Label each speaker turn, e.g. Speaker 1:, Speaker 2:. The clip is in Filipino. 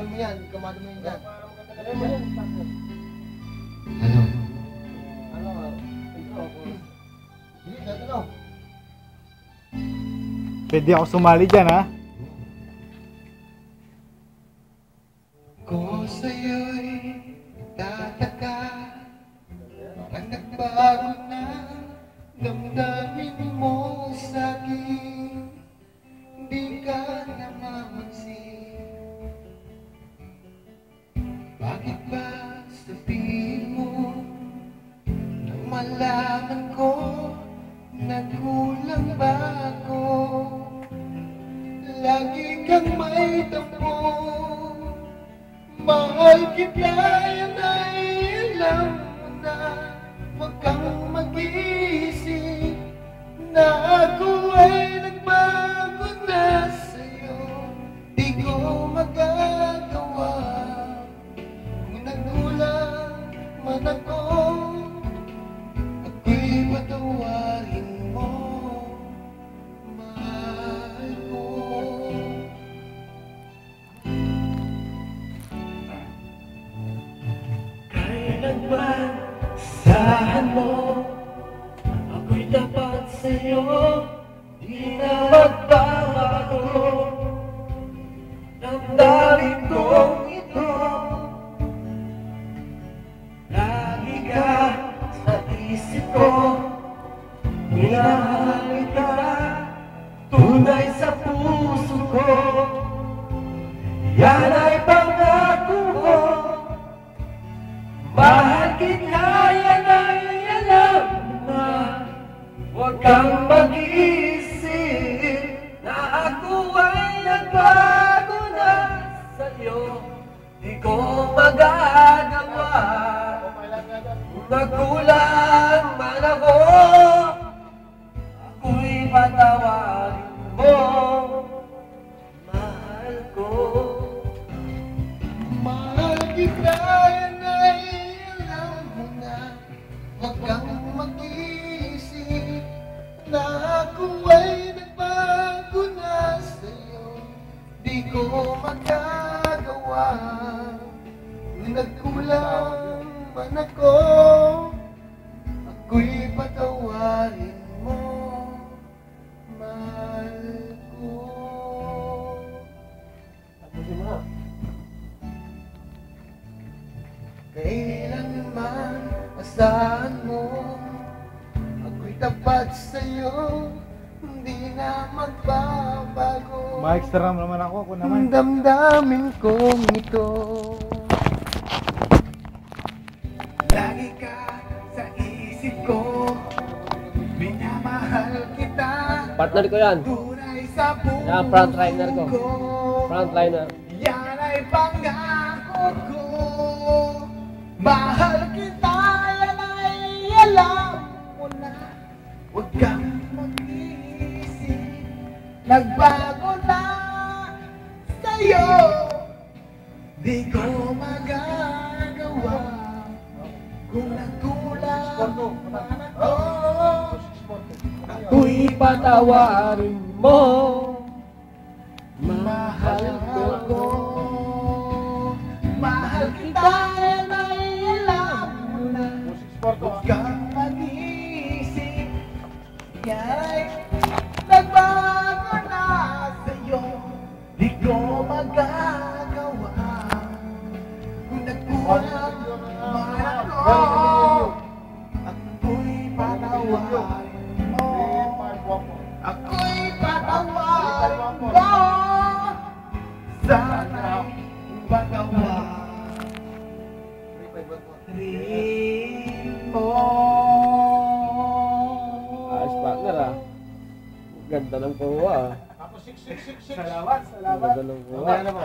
Speaker 1: mo yan, ikamado mo yan dyan.
Speaker 2: Ano?
Speaker 1: Sige, tatalaw.
Speaker 3: Pwede ako sumali dyan, ha?
Speaker 2: Ko sa'yo'y tataka ang nagbago na damdamin mo sa'kin. Di ka namamansin. Bakit ba sabihin mo nang malaman ko nagkulang ba ako? Lagi kang may tampo. Mahal kita, yan ay alam mo na. Huwag kang mag-iisip na ako ay nagbago na sa'yo. Di ko magagawa kung nagkulang man ako. Ako'y patawarin mo, mahal ko. Kailanman saan mo ako'y tapat sa'yo, di na magbabago. Damdamin kong ito, lagi ka sa isip ko. Minahal ka, tunay sa puso ko. Yan ay pangako ko. Mahal kita, yan ay alam mo na. Huwag kang mag-iisip na ako ay nagbago na sa'yo. Di ko magagawa kung nagkulang man ako. Ako'y patawarin mo, mahal ko. Mahal kita, yan ay alam mo na. Huwag kang mag-iisip na ako ay nagbago na sa'yo. Di ko magagawa kung nagkulang man ako. Ako'y patawarin mo, mahal ko. Kailanman asahan mo, ako'y tapat sa'yo, hindi na magbabago.
Speaker 3: Ma-extra naman ako naman.
Speaker 2: Ang damdamin kong ito, lagi ka sa isip ko. Minamahal kita,
Speaker 4: Partner ko yan.
Speaker 2: tunay sa puso
Speaker 4: Yan, frontliner ko. Frontliner.
Speaker 2: Yan ay pangako ko. Mahal kita, yan ay alam mo na. Huwag kang mag-iisip, nagbago na sa'yo. Di ko magagawa kung nagkulang man ako. Ako'y patawarin mo, mahal ko. Mahal kita, yan ay alam mo na. Huwag kang mag-iisip, yan ay nagbago na sa'yo. Di ko magagawa kung nagkulang man ako. Ako'y patawarin mo, ako'y patawarin mo. Sana'y magawa rin mo.
Speaker 4: Ayos partner ah. Ganda ng kuha ah.
Speaker 1: Salamat, salamat.
Speaker 4: Ganda ng kuha.
Speaker 1: Mamaya na po,